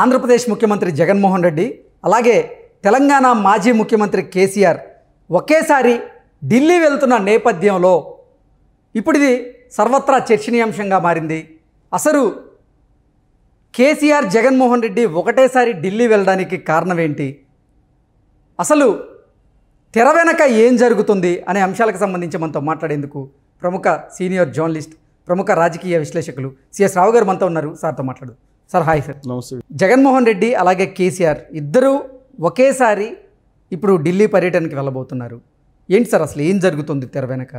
ఆంధ్రప్రదేశ్ ముఖ్యమంత్రి జగన్మోహన్ రెడ్డి అలాగే తెలంగాణ మాజీ ముఖ్యమంత్రి కేసీఆర్ ఒకేసారి ఢిల్లీ వెళ్తున్న నేపథ్యంలో ఇప్పుడు ఇది సర్వత్రా చర్చనీయాంశంగా మారింది. అసలు కేసీఆర్ జగన్మోహన్ రెడ్డి ఒకటేసారి ఢిల్లీ వెళ్ళడానికి కారణం ఏంటి, అసలు తెర వెనక ఏం జరుగుతుంది అనే అంశాలకు సంబంధించి మనతో మాట్లాడేందుకు ప్రముఖ సీనియర్ జర్నలిస్ట్, ప్రముఖ రాజకీయ విశ్లేషకులు సిఎస్ రావు గారు మనతో ఉన్నారు. సార్తో మాట్లాడు. Sir hi sir. నమస్తే. జగన్మోహన్ రెడ్డి అలాగే కేసీఆర్ ఇద్దరూ ఒకేసారి ఇప్పుడు ఢిల్లీ పర్యటనకి వెళ్ళబోతున్నారు. ఏంటి సార్ అసలు ఏం జరుగుతుంది తెర వెనక?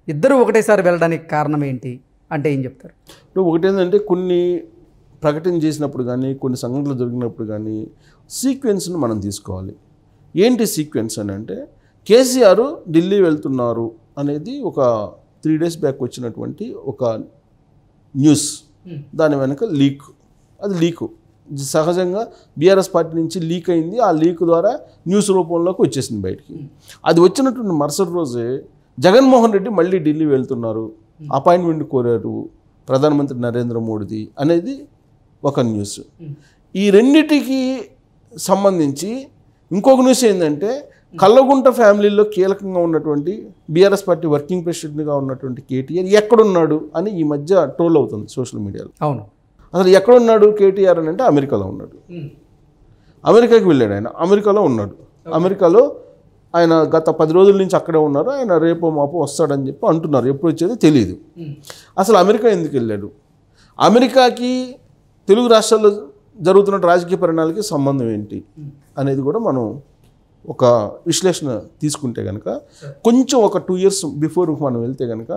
ఇద్దరు ఒకటేసారి వెళ్ళడానికి కారణం ఏంటి అంటే ఏం చెప్తారు? ఇప్పుడు ఒకటేంటంటే కొన్ని ప్రకటన చేసినప్పుడు కానీ కొన్ని సంఘటనలు జరిగినప్పుడు కానీ సీక్వెన్స్ని మనం తీసుకోవాలి. ఏంటి సీక్వెన్స్ అని అంటే కేసీఆర్ ఢిల్లీ వెళ్తున్నారు అనేది ఒక 3 days బ్యాక్ వచ్చినటువంటి ఒక న్యూస్. దాని వెనక లీక్, అది లీకు సహజంగా బీఆర్ఎస్ పార్టీ నుంచి లీక్ అయింది. ఆ లీక్ ద్వారా న్యూస్ రూపంలోకి వచ్చేసింది బయటికి. అది వచ్చినటువంటి మరుసటి రోజే జగన్మోహన్ రెడ్డి మళ్ళీ ఢిల్లీ వెళ్తున్నారు, అపాయింట్మెంట్ కోరారు ప్రధానమంత్రి నరేంద్ర మోడీది అనేది ఒక న్యూస్. ఈ రెండిటికి సంబంధించి ఇంకొక న్యూస్ ఏంటంటే కల్లగుంట ఫ్యామిలీలో కీలకంగా ఉన్నటువంటి బీఆర్ఎస్ పార్టీ వర్కింగ్ ప్రెసిడెంట్గా ఉన్నటువంటి కేటీఆర్ ఎక్కడున్నాడు అని ఈ మధ్య ట్రోల్ అవుతుంది సోషల్ మీడియాలో. అవును, అసలు ఎక్కడున్నాడు కేటీఆర్ అని అంటే అమెరికాలో ఉన్నాడు. అమెరికాకి వెళ్ళాడు, ఆయన అమెరికాలో ఉన్నాడు. అమెరికాలో ఆయన గత 10 రోజుల నుంచి అక్కడే ఉన్నారు. ఆయన రేపో మాపో వస్తాడని చెప్పి అంటున్నారు. ఎప్పుడు వచ్చేది తెలియదు. అసలు అమెరికా ఎందుకు వెళ్ళాడు, అమెరికాకి తెలుగు రాష్ట్రాల్లో జరుగుతున్న రాజకీయ పరిణామాలకి సంబంధం ఏంటి అనేది కూడా మనం ఒక విశ్లేషణ తీసుకుంటే కనుక కొంచెం ఒక 2 years బిఫోర్ మనం వెళ్తే కనుక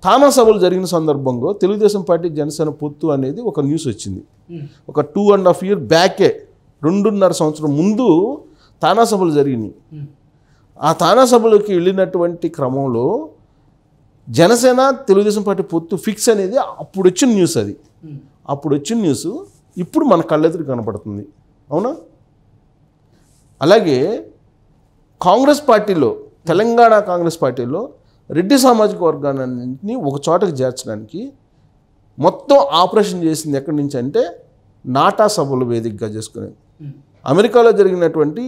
తానా సభలు జరిగిన సందర్భంగా తెలుగుదేశం పార్టీ జనసేన పొత్తు అనేది ఒక న్యూస్ వచ్చింది. ఒక 2.5 years బ్యాకే, 2.5 సంవత్సరం ముందు తానా సభలు జరిగినాయి. ఆ తానా సభలోకి వెళ్ళినటువంటి క్రమంలో జనసేన తెలుగుదేశం పార్టీ పొత్తు ఫిక్స్ అనేది అప్పుడు వచ్చిన న్యూస్. అది అప్పుడు వచ్చిన న్యూస్ ఇప్పుడు మన కళ్ళెదురు కనపడుతుంది. అవునా? అలాగే కాంగ్రెస్ పార్టీలో, తెలంగాణ కాంగ్రెస్ పార్టీలో రెడ్డి సామాజిక వర్గాన్ని ఒక చోటకి చేర్చడానికి మొత్తం ఆపరేషన్ చేసింది ఎక్కడి నుంచి అంటే నాటా సభలు వేదికగా చేసుకునేది. అమెరికాలో జరిగినటువంటి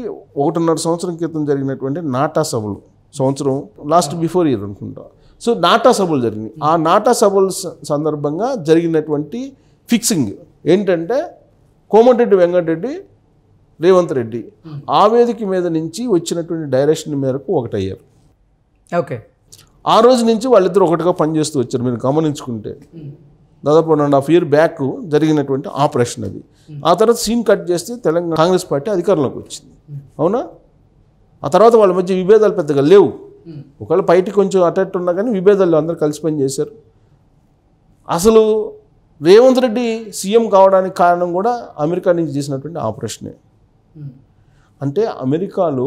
1.5 సంవత్సరం క్రితం జరిగినటువంటి నాటా సభలు, సంవత్సరం లాస్ట్ బిఫోర్ ఇయర్ అనుకుంటా. సో నాటా సభలు జరిగినాయి. ఆ నాటా సభల సందర్భంగా జరిగినటువంటి ఫిక్సింగ్ ఏంటంటే కోమటిరెడ్డి వెంకటరెడ్డి, రేవంత్ రెడ్డి ఆ వేదిక మీద నుంచి వచ్చినటువంటి డైరెక్షన్ మేరకు ఒకటయ్యారు. ఓకే, ఆ రోజు నుంచి వాళ్ళిద్దరు ఒకటిగా పనిచేస్తూ వచ్చారు. మీరు గమనించుకుంటే దాదాపు 1.5 years బ్యాక్ జరిగినటువంటి ఆపరేషన్ అది. ఆ తర్వాత సీన్ కట్ చేస్తే తెలంగాణ కాంగ్రెస్ పార్టీ అధికారంలోకి వచ్చింది. అవునా? ఆ తర్వాత వాళ్ళ మధ్య విభేదాలు పెద్దగా లేవు. ఒకవేళ బయటికి కొంచెం అటెక్ట్ ఉన్నా కానీ విభేదాలు అందరూ కలిసి పనిచేశారు. అసలు రేవంత్ రెడ్డి సీఎం కావడానికి కారణం కూడా అమెరికా నుంచి చేసినటువంటి ఆపరేషనే. అంటే అమెరికాలో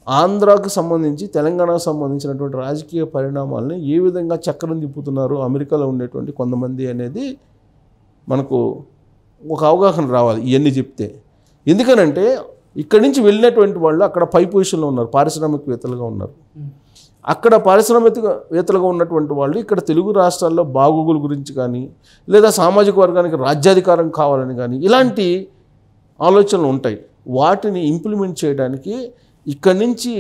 ఆంధ్రాకు సంబంధించి తెలంగాణకు సంబంధించినటువంటి రాజకీయ పరిణామాలని ఏ విధంగా చక్రం తిప్పుతున్నారు అమెరికాలో ఉండేటువంటి కొంతమంది అనేది మనకు ఒక అవగాహన రావాలి ఇవన్నీ చెప్తే. ఎందుకనంటే ఇక్కడి నుంచి వెళ్ళినటువంటి వాళ్ళు అక్కడ పై పొజిషన్లో ఉన్నారు, పారిశ్రామికవేత్తలుగా ఉన్నారు. అక్కడ పారిశ్రామికవేత్తలుగా ఉన్నటువంటి వాళ్ళు ఇక్కడ తెలుగు రాష్ట్రాల్లో బాగోగుల గురించి కానీ లేదా సామాజిక వర్గానికి రాజ్యాధికారం కావాలని కానీ ఇలాంటి ఆలోచనలు ఉంటాయి. వాటిని ఇంప్లిమెంట్ చేయడానికి ఇక్కడి నుంచి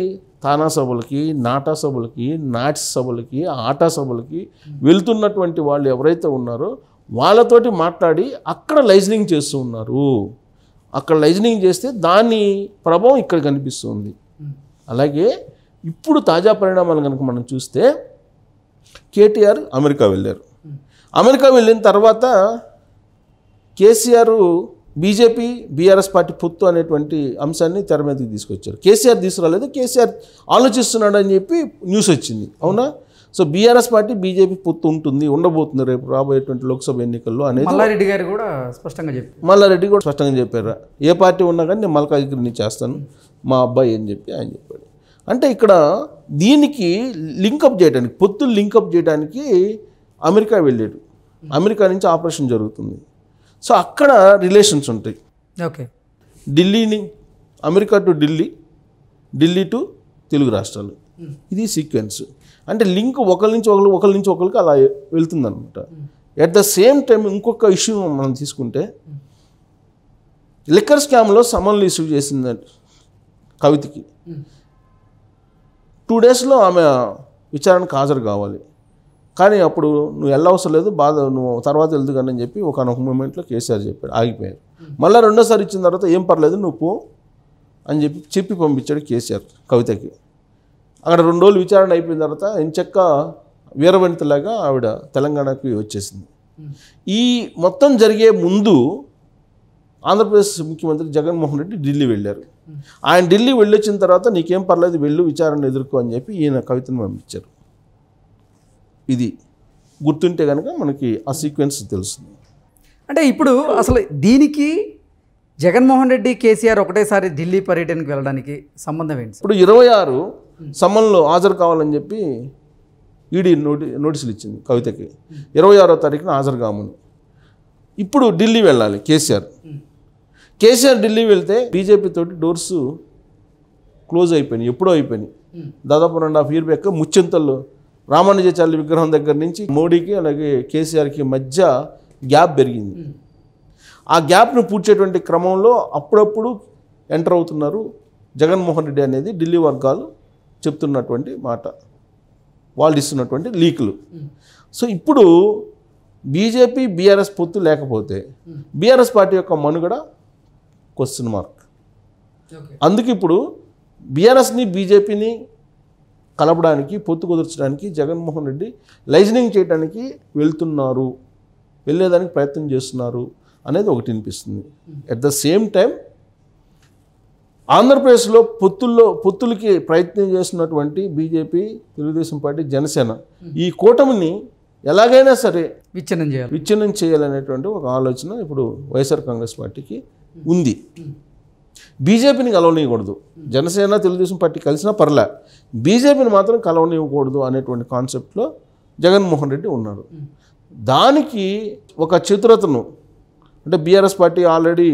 తానా సభలకి, నాటా సభలకి, నాట్స్ సభలకి, ఆటా సభలకి వెళ్తున్నటువంటి వాళ్ళు ఎవరైతే ఉన్నారో వాళ్ళతోటి మాట్లాడి అక్కడ లైజనింగ్ చేస్తూ ఉన్నారు. అక్కడ లైజనింగ్ చేస్తే దాని ప్రభావం ఇక్కడ కనిపిస్తుంది. అలాగే ఇప్పుడు తాజా పరిణామాలు కనుక మనం చూస్తే కేటీఆర్ అమెరికా వెళ్ళారు. అమెరికా వెళ్ళిన తర్వాత కేసీఆర్ బీజేపీ బీఆర్ఎస్ పార్టీ పొత్తు అనేటువంటి అంశాన్ని తెర మీదకి తీసుకొచ్చారు. కేసీఆర్ తీసుకురాలేదు, కేసీఆర్ ఆలోచిస్తున్నాడు అని చెప్పి న్యూస్ వచ్చింది. అవునా? సో బీఆర్ఎస్ పార్టీ బీజేపీ పొత్తు ఉంటుంది, ఉండబోతుంది రేపు రాబోయేటువంటి లోక్సభ ఎన్నికల్లో అనేది మల్లారెడ్డి గారు కూడా స్పష్టంగా చెప్పారు. మల్లారెడ్డి కూడా స్పష్టంగా చెప్పారు, ఏ పార్టీ ఉన్నా కానీ నేను మల్కాజ్గిరిని చేస్తాను మా అబ్బాయి అని చెప్పి ఆయన చెప్పాడు. అంటే ఇక్కడ దీనికి లింకప్ చేయడానికి, పొత్తులు లింకప్ చేయడానికి అమెరికా వెళ్ళాడు. అమెరికా నుంచి ఆపరేషన్ జరుగుతుంది. సో అక్కడ రిలేషన్స్ ఉంటాయి. ఓకే, ఢిల్లీని, America to Delhi, Delhi to Telugu రాష్ట్రాలు, ఇది సీక్వెన్స్. అంటే లింక్ ఒకరి నుంచి ఒకరికి అలా వెళ్తుందన్నమాట. ఎట్ ద సేమ్ టైం ఇంకొక ఇష్యూ మనం తీసుకుంటే లిక్కర్ స్కామ్లో సమన్లు ఇష్యూ చేసిందండి కవితకి. 2 డేస్లో ఆమె విచారణకు హాజరు కావాలి. కానీ అప్పుడు నువ్వు వెళ్ళవసరం లేదు, బాధ నువ్వు తర్వాత వెళ్దు కానీ అని చెప్పి ఒక మూమెంట్లో కేసీఆర్ చెప్పాడు, ఆగిపోయారు. మళ్ళీ రెండోసారి ఇచ్చిన తర్వాత ఏం పర్లేదు నువ్వు పో అని చెప్పి పంపించాడు కేసీఆర్ కవితకి. అక్కడ 2 రోజులు విచారణ అయిపోయిన తర్వాత ఎంచక్క వీరవనితలాగా ఆవిడ తెలంగాణకి వచ్చేసింది. ఈ మొత్తం జరిగే ముందు ఆంధ్రప్రదేశ్ ముఖ్యమంత్రి జగన్మోహన్ రెడ్డి ఢిల్లీ వెళ్ళారు. ఆయన ఢిల్లీ వెళ్ళొచ్చిన తర్వాత నీకేం పర్లేదు వెళ్ళు, విచారణ ఎదుర్కో అని చెప్పి ఈయన కవితను పంపించారు. ఇది గుర్తుంటే కనుక మనకి ఆ సీక్వెన్స్ తెలుస్తుంది. అంటే ఇప్పుడు అసలు దీనికి జగన్మోహన్ రెడ్డి కేసీఆర్ ఒకటేసారి ఢిల్లీ పర్యటనకు వెళ్ళడానికి సంబంధం ఏంటి? ఇప్పుడు 26 సమన్లో హాజరు కావాలని చెప్పి ఈడీ నోటీసులు ఇచ్చింది కవితకి. 26వ తారీఖున హాజరు కామని. ఇప్పుడు ఢిల్లీ వెళ్ళాలి కేసీఆర్ ఢిల్లీ వెళ్తే బీజేపీ తోటి డోర్స్ క్లోజ్ అయిపోయినాయి, ఎప్పుడో అయిపోయినాయి. దాదాపు 2.5 years బ్యాక్ ముచ్చింతల్లో రామానుజాచార్య విగ్రహం దగ్గర నుంచి మోడీకి అలాగే కేసీఆర్కి మధ్య గ్యాప్ పెరిగింది. ఆ గ్యాప్ను పూడ్చేటువంటి క్రమంలో అప్పుడప్పుడు ఎంటర్ అవుతున్నారు జగన్మోహన్ రెడ్డి అనేది ఢిల్లీ వర్గాలు చెప్తున్నటువంటి మాట, వాళ్ళు ఇస్తున్నటువంటి లీకులు. సో ఇప్పుడు బీజేపీ బీఆర్ఎస్ పొత్తు లేకపోతే బీఆర్ఎస్ పార్టీ యొక్క మనుగడ క్వశ్చన్ మార్క్. అందుకు ఇప్పుడు బీఆర్ఎస్ని బీజేపీని కలపడానికి, పొత్తు కుదర్చడానికి జగన్మోహన్ రెడ్డి లైజనింగ్ చేయడానికి వెళ్ళేదానికి ప్రయత్నం చేస్తున్నారు అనేది ఒకటి వినిపిస్తుంది. అట్ ద సేమ్ టైం ఆంధ్రప్రదేశ్లో పొత్తులకి ప్రయత్నం చేస్తున్నటువంటి బీజేపీ, తెలుగుదేశం పార్టీ, జనసేన ఈ కూటమిని ఎలాగైనా సరే విచ్ఛిన్నం చేయాలనేటువంటి ఒక ఆలోచన ఇప్పుడు వైఎస్ఆర్ కాంగ్రెస్ పార్టీకి ఉంది. బీజేపీని కలవనీయకూడదు, జనసేన తెలుగుదేశం పార్టీ కలిసినా పర్లే, బీజేపీని మాత్రం కలవనివ్వకూడదు అనేటువంటి కాన్సెప్ట్లో జగన్మోహన్ రెడ్డి ఉన్నారు. దానికి ఒక చతురతను అంటే బీఆర్ఎస్ పార్టీ ఆల్రెడీ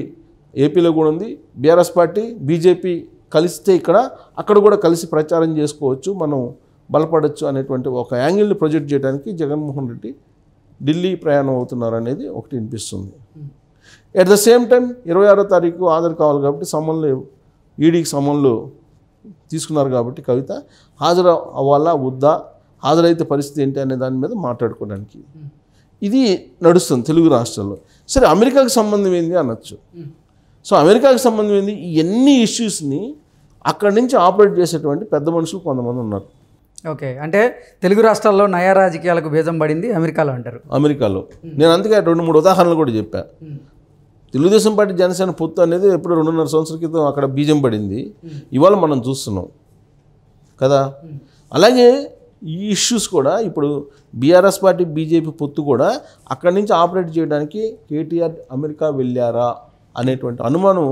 ఏపీలో కూడా ఉంది, బీఆర్ఎస్ పార్టీ బీజేపీ కలిస్తే అక్కడ కూడా కలిసి ప్రచారం చేసుకోవచ్చు, మనం బలపడవచ్చు అనేటువంటి ఒక యాంగిల్ని ప్రొజెక్ట్ చేయడానికి జగన్మోహన్ రెడ్డి ఢిల్లీ ప్రయాణం అవుతున్నారు అనేది ఒకటి వినిపిస్తుంది. ఎట్ ద సేమ్ టైం 26వ తారీఖు హాజరు కావాలి కాబట్టి ఈడీకి సమన్లు తీసుకున్నారు కాబట్టి కవిత హాజరు అవ్వాలా వద్దా, హాజరైతే పరిస్థితి ఏంటి అనే దాని మీద మాట్లాడుకోవడానికి ఇది నడుస్తుంది తెలుగు రాష్ట్రాల్లో. సరే అమెరికాకి సంబంధం ఏంది అనొచ్చు. సో అమెరికాకి సంబంధం ఏంది, ఈ ఎన్ని ఇష్యూస్ని అక్కడి నుంచి ఆపరేట్ చేసేటువంటి పెద్ద మనుషులు కొంతమంది ఉన్నారు. ఓకే, అంటే తెలుగు రాష్ట్రాల్లో నయా రాజకీయాలకు బీజం పడింది అమెరికాలో అంటారు. అమెరికాలో నేను అందుకే 2-3 ఉదాహరణలు కూడా చెప్పా. తెలుగుదేశం పార్టీ జనసేన పొత్తు అనేది ఎప్పుడు 2.5 సంవత్సరాల క్రితం అక్కడ బీజం పడింది, ఇవాళ మనం చూస్తున్నాం కదా. అలాగే ఈ ఇష్యూస్ కూడా ఇప్పుడు బీఆర్ఎస్ పార్టీ బీజేపీ పొత్తు కూడా అక్కడి నుంచి ఆపరేట్ చేయడానికి కేటీఆర్ అమెరికా వెళ్ళారా అనేటువంటి అనుమానం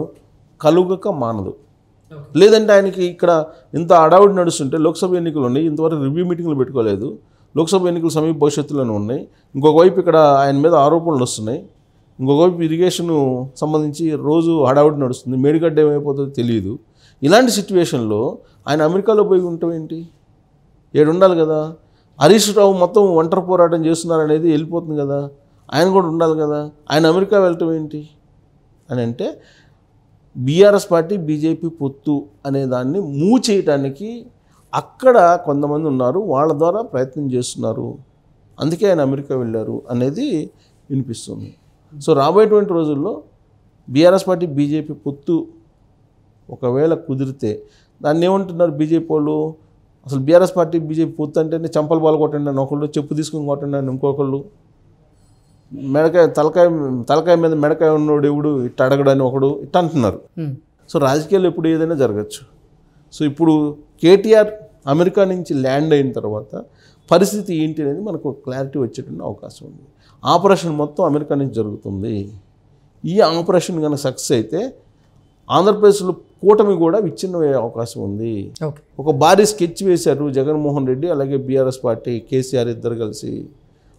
కలుగక మానదు. లేదంటే ఆయనకి ఇక్కడ ఇంత అడావుడి నడుస్తుంటే లోక్సభ ఎన్నికలు ఉన్నాయి, ఇంతవరకు రివ్యూ మీటింగ్లు పెట్టుకోలేదు, లోక్సభ ఎన్నికలు సమీప భవిష్యత్తులోనే ఉన్నాయి, ఇంకొక వైపు ఇక్కడ ఆయన మీద ఆరోపణలు వస్తున్నాయి, ఇంకొక వైపు ఇరిగేషన్ సంబంధించి రోజు హడావుడి నడుస్తుంది, మేడిగడ్డ ఏమైపోతుందో తెలియదు. ఇలాంటి సిచ్యువేషన్లో ఆయన అమెరికాలో పోయి ఉండటం ఏంటి, ఉండాలి కదా. హరీష్ రావు మొత్తం ఒంటరి పోరాటం చేస్తున్నారనేది వెళ్ళిపోతుంది కదా, ఆయన కూడా ఉండాలి కదా, ఆయన అమెరికా వెళ్ళటం ఏంటి అని అంటే బీఆర్ఎస్ పార్టీ బీజేపీ పొత్తు అనే దాన్ని మూవ్ చేయడానికి అక్కడ కొంతమంది ఉన్నారు, వాళ్ళ ద్వారా ప్రయత్నం చేస్తున్నారు, అందుకే ఆయన అమెరికా వెళ్ళారు అనేది వినిపిస్తుంది. సో రాబోయేటువంటి రోజుల్లో బీఆర్ఎస్ పార్టీ బీజేపీ పొత్తు ఒకవేళ కుదిరితే దాన్ని ఏమంటున్నారు బీజేపీ వాళ్ళు, అసలు బీఆర్ఎస్ పార్టీ బీజేపీ పొత్తు అంటేనే చంపలు బాలు కొట్టండి అని ఒకళ్ళు, చెప్పు తీసుకుని కొట్టండి అని ఇంకొకళ్ళు, తలకాయ మీద మెడకాయ ఉన్నోడు ఎవడు ఇట్ట అడగడని ఒకడు ఇట్ట అంటున్నారు. సో రాజకీయాలు ఎప్పుడు ఏదైనా జరగచ్చు. సో ఇప్పుడు కేటీఆర్ అమెరికా నుంచి ల్యాండ్ అయిన తర్వాత పరిస్థితి ఏంటి అనేది మనకు క్లారిటీ వచ్చేటువంటి అవకాశం ఉంది. ఆపరేషన్ మొత్తం అమెరికా నుంచి జరుగుతుంది. ఈ ఆపరేషన్ కనుక సక్సెస్ అయితే ఆంధ్రప్రదేశ్లో కూటమి కూడా విచ్ఛిన్నమయ్యే అవకాశం ఉంది. ఒక భారీ స్కెచ్ వేశారు జగన్మోహన్ రెడ్డి అలాగే బీఆర్ఎస్ పార్టీ కేసీఆర్ ఇద్దరు కలిసి,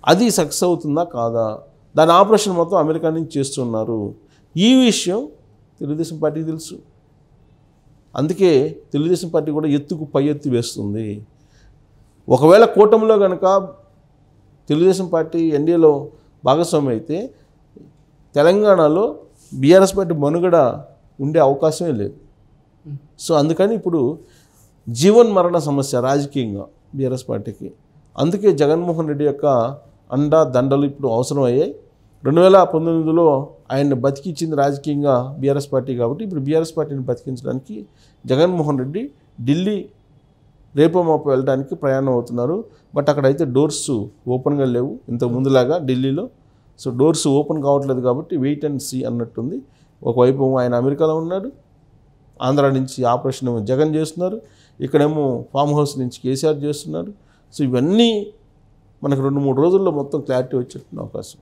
అది సక్సెస్ అవుతుందా కాదా, దాని ఆపరేషన్ మొత్తం అమెరికా నుంచి చేస్తున్నారు. ఈ విషయం తెలుగుదేశం పార్టీకి తెలుసు, అందుకే తెలుగుదేశం పార్టీ కూడా ఎత్తుకు పై ఎత్తి వేస్తుంది. ఒకవేళ కూటమిలో కనుక తెలుగుదేశం పార్టీ ఎన్డీఏలో భాగస్వామి అయితే తెలంగాణలో బీఆర్ఎస్ పార్టీ మనుగడ ఉండే అవకాశమే లేదు. సో అందుకని ఇప్పుడు జీవన్ మరణ సమస్య రాజకీయంగా బీఆర్ఎస్ పార్టీకి. అందుకే జగన్మోహన్ రెడ్డి యొక్క అండా దండలు ఇప్పుడు అవసరం అయ్యాయి. 2019లో ఆయన్ని బతికించింది రాజకీయంగా బీఆర్ఎస్ పార్టీ కాబట్టి ఇప్పుడు బీఆర్ఎస్ పార్టీని బతికించడానికి జగన్మోహన్ రెడ్డి ఢిల్లీ రేపో మాపో వెళ్ళడానికి ప్రయాణం అవుతున్నారు. బట్ అక్కడైతే డోర్స్ ఓపెన్గా లేవు ఇంతకు ముందులాగా ఢిల్లీలో. సో డోర్స్ ఓపెన్ కావట్లేదు కాబట్టి వెయిట్ అండ్ సీ అన్నట్టుంది. ఒకవైపు ఆయన అమెరికాలో ఉన్నాడు, ఆంధ్ర నుంచి ఆపరేషన్ జగన్ చేస్తున్నారు, ఇక్కడేమో ఫామ్ హౌస్ నుంచి కేసీఆర్ చేస్తున్నారు. సో ఇవన్నీ మనకు 2-3 రోజుల్లో మొత్తం క్లారిటీ వచ్చేటువంటి అవకాశం.